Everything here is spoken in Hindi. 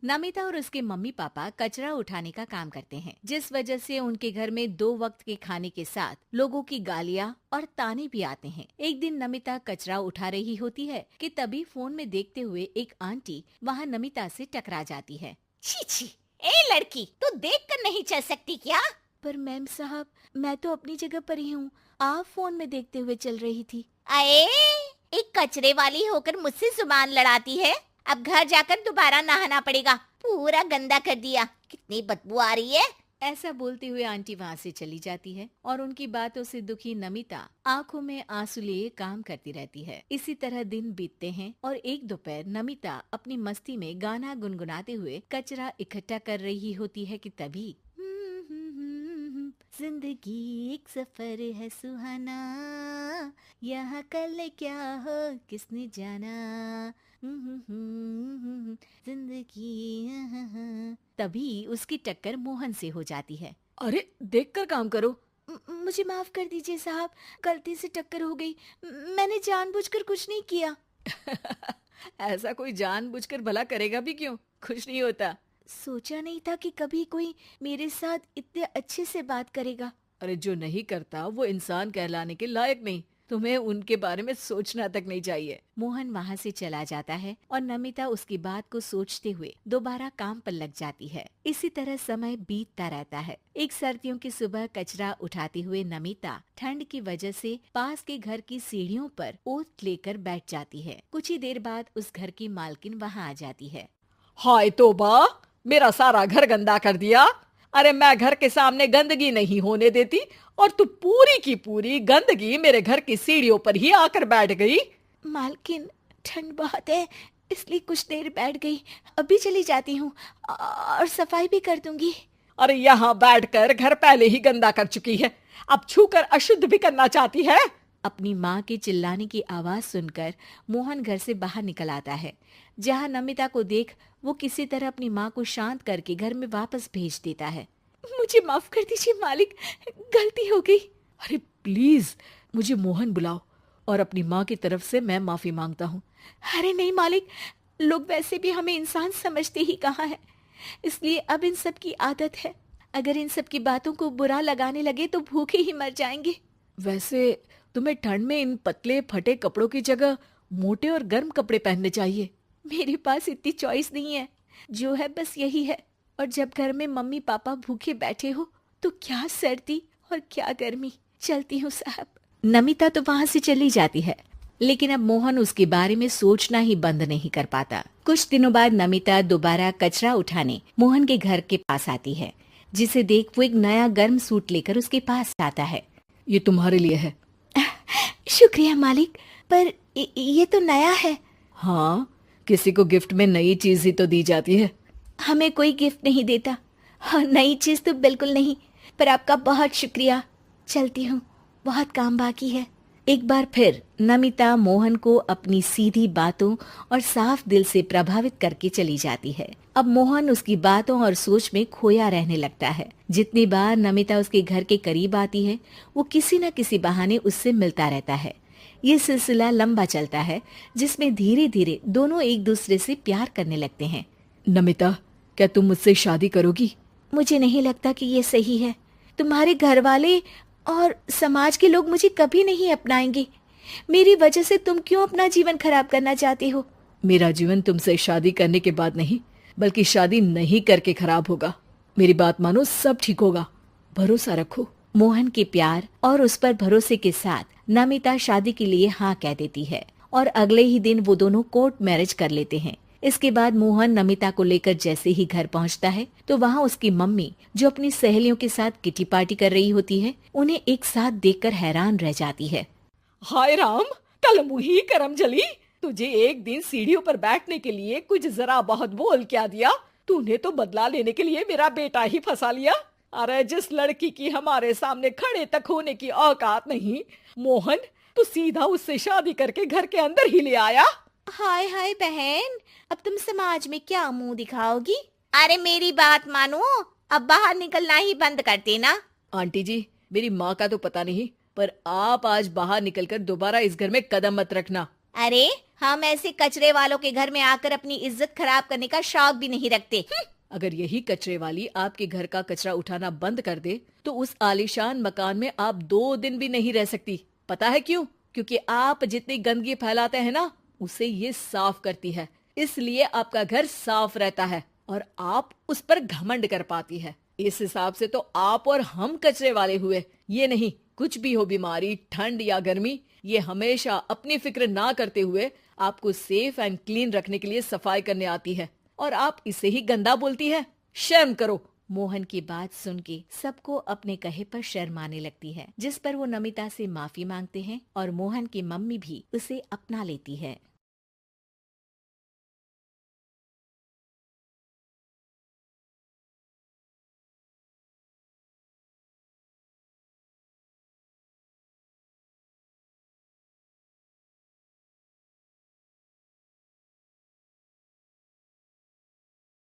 नमिता और उसके मम्मी पापा कचरा उठाने का काम करते हैं, जिस वजह से उनके घर में 2 वक्त के खाने के साथ लोगों की गालियाँ और ताने भी आते हैं। एक दिन नमिता कचरा उठा रही होती है कि तभी फोन में देखते हुए एक आंटी वहाँ नमिता से टकरा जाती है। छी छी, ए लड़की, तू देख कर नहीं चल सकती क्या? पर मैम साहब, मैं तो अपनी जगह पर ही हूँ, आप फोन में देखते हुए चल रही थी। अरे, एक कचरे वाली होकर मुझसे जुबान लड़ाती है। अब घर जाकर दोबारा नहाना पड़ेगा, पूरा गंदा कर दिया। कितनी बदबू आ रही है। ऐसा बोलते हुए आंटी वहाँ से चली जाती है और उनकी बातों से दुखी नमिता आंखों में आंसू लिए काम करती रहती है। इसी तरह दिन बीतते हैं और एक दोपहर नमिता अपनी मस्ती में गाना गुनगुनाते हुए कचरा इकट्ठा कर रही होती है कि तभी जिंदगी एक सफर है सुहाना, यहाँ कल क्या हो किसने जाना, जिंदगी। तभी उसकी टक्कर मोहन से हो जाती है। अरे देखकर काम करो। मुझे माफ कर दीजिए साहब, गलती से टक्कर हो गई, मैंने जानबूझकर कुछ नहीं किया। ऐसा कोई जानबूझकर भला करेगा भी क्यों, कुछ नहीं होता। सोचा नहीं था कि कभी कोई मेरे साथ इतने अच्छे से बात करेगा। अरे जो नहीं करता वो इंसान कहलाने के लायक नहीं, तुम्हें उनके बारे में सोचना तक नहीं चाहिए। मोहन वहाँ से चला जाता है और नमिता उसकी बात को सोचते हुए दोबारा काम पर लग जाती है। इसी तरह समय बीतता रहता है। एक सर्दियों की सुबह कचरा उठाते हुए नमिता ठंड की वजह से पास के घर की सीढ़ियों पर ओत लेकर बैठ जाती है। कुछ ही देर बाद उस घर की मालकिन वहाँ आ जाती है। हाय तौबा, मेरा सारा घर गंदा कर दिया। अरे मैं घर के सामने गंदगी नहीं होने देती और तू पूरी की पूरी गंदगी मेरे घर की सीढ़ियों पर ही आकर बैठ गई। मालकिन, ठंड बहुत है इसलिए कुछ देर बैठ गई, अभी चली जाती हूँ और सफाई भी कर दूंगी। अरे यहाँ बैठकर घर पहले ही गंदा कर चुकी है, अब छूकर अशुद्ध भी करना चाहती है। अपनी माँ के चिल्लाने की आवाज सुनकर मोहन घर से बाहर निकल आता है, जहाँ नमिता को देख वो किसी तरह अपनी माँ को शांत करके घर में वापस भेज देता है। मुझे माफ कर दीजिए मालिक, गलती हो गई। अरे प्लीज मुझे मोहन बुलाओ और अपनी माँ की तरफ से मैं माफी मांगता हूँ। अरे नहीं मालिक, लोग वैसे भी हमें इंसान समझते ही कहाँ है, इसलिए अब इन सब की आदत है। अगर इन सब की बातों को बुरा लगाने लगे तो भूखे ही मर जाएंगे। वैसे तुम्हें ठंड में इन पतले फटे कपड़ों की जगह मोटे और गर्म कपड़े पहनने चाहिए। मेरे पास इतनी चॉइस नहीं है, जो है बस यही है। और जब घर में मम्मी पापा भूखे बैठे हो तो क्या सर्दी और क्या गर्मी। चलती हूँ साहब। नमिता तो वहाँ से चली जाती है, लेकिन अब मोहन उसके बारे में सोचना ही बंद नहीं कर पाता। कुछ दिनों बाद नमिता दोबारा कचरा उठाने मोहन के घर के पास आती है, जिसे देख वो एक नया गर्म सूट लेकर उसके पास आता है। ये तुम्हारे लिए है। शुक्रिया मालिक, पर ये तो नया है। हाँ, किसी को गिफ्ट में नई चीज ही तो दी जाती है। हमें कोई गिफ्ट नहीं देता। हाँ, नई चीज तो बिल्कुल नहीं, पर आपका बहुत शुक्रिया। चलती हूँ, बहुत काम बाकी है। एक बार फिर नमिता मोहन को अपनी सीधी बातों और साफ दिल से प्रभावित करके चली जाती है। अब मोहन उसकी बातों और सोच में खोया रहने लगता है। जितनी बार नमिता उसके घर के करीब आती है, वो किसी न किसी बहाने उससे मिलता रहता है। ये सिलसिला लंबा चलता है, जिसमें धीरे धीरे दोनों एक दूसरे से प्यार करने लगते हैं। नमिता, क्या तुम मुझसे शादी करोगी? मुझे नहीं लगता कि ये सही है। तुम्हारे घर वाले और समाज के लोग मुझे कभी नहीं अपनाएंगे। मेरी वजह से तुम क्यों अपना जीवन खराब करना चाहते हो? मेरा जीवन तुमसे शादी करने के बाद नहीं, बल्कि शादी नहीं करके खराब होगा। मेरी बात मानो, सब ठीक होगा, भरोसा रखो। मोहन के प्यार और उस पर भरोसे के साथ नमिता शादी के लिए हाँ कह देती है और अगले ही दिन वो दोनों कोर्ट मैरिज कर लेते हैं। इसके बाद मोहन नमिता को लेकर जैसे ही घर पहुंचता है तो वहाँ उसकी मम्मी, जो अपनी सहेलियों के साथ किटी पार्टी कर रही होती है, उन्हें एक साथ देखकर हैरान रह जाती है। हाय राम, कल मुही करम जली, तुझे एक दिन सीढ़ियों पर बैठने के लिए कुछ जरा बहुत बोल क्या दिया। तूने तो बदला लेने के लिए मेरा बेटा ही फंसा लिया। अरे जिस लड़की की हमारे सामने खड़े तक होने की औकात नहीं, मोहन तू सीधा उससे शादी करके घर के अंदर ही ले आया। हाय हाय बहन, अब तुम समाज में क्या मुंह दिखाओगी? अरे मेरी बात मानो, अब बाहर निकलना ही बंद कर देना। आंटी जी, मेरी माँ का तो पता नहीं, पर आप आज बाहर निकलकर दोबारा इस घर में कदम मत रखना। अरे हम ऐसे कचरे वालों के घर में आकर अपनी इज्जत खराब करने का शौक भी नहीं रखते। अगर यही कचरे वाली आपके घर का कचरा उठाना बंद कर दे तो उस आलीशान मकान में आप 2 दिन भी नहीं रह सकती। पता है क्यों? क्योंकि आप जितनी गंदगी फैलाते हैं ना, उसे ये साफ करती है, इसलिए आपका घर साफ रहता है और आप उस पर घमंड कर पाती है। इस हिसाब से तो आप और हम कचरे वाले हुए। ये नहीं, कुछ भी हो, बीमारी, ठंड या गर्मी, ये हमेशा अपनी फिक्र ना करते हुए आपको सेफ एंड क्लीन रखने के लिए सफाई करने आती है और आप इसे ही गंदा बोलती है। शर्म करो। मोहन की बात सुन के सबको अपने कहे पर शर्म आने लगती है, जिस पर वो नमिता से माफी मांगते हैं और मोहन की मम्मी भी उसे अपना लेती है।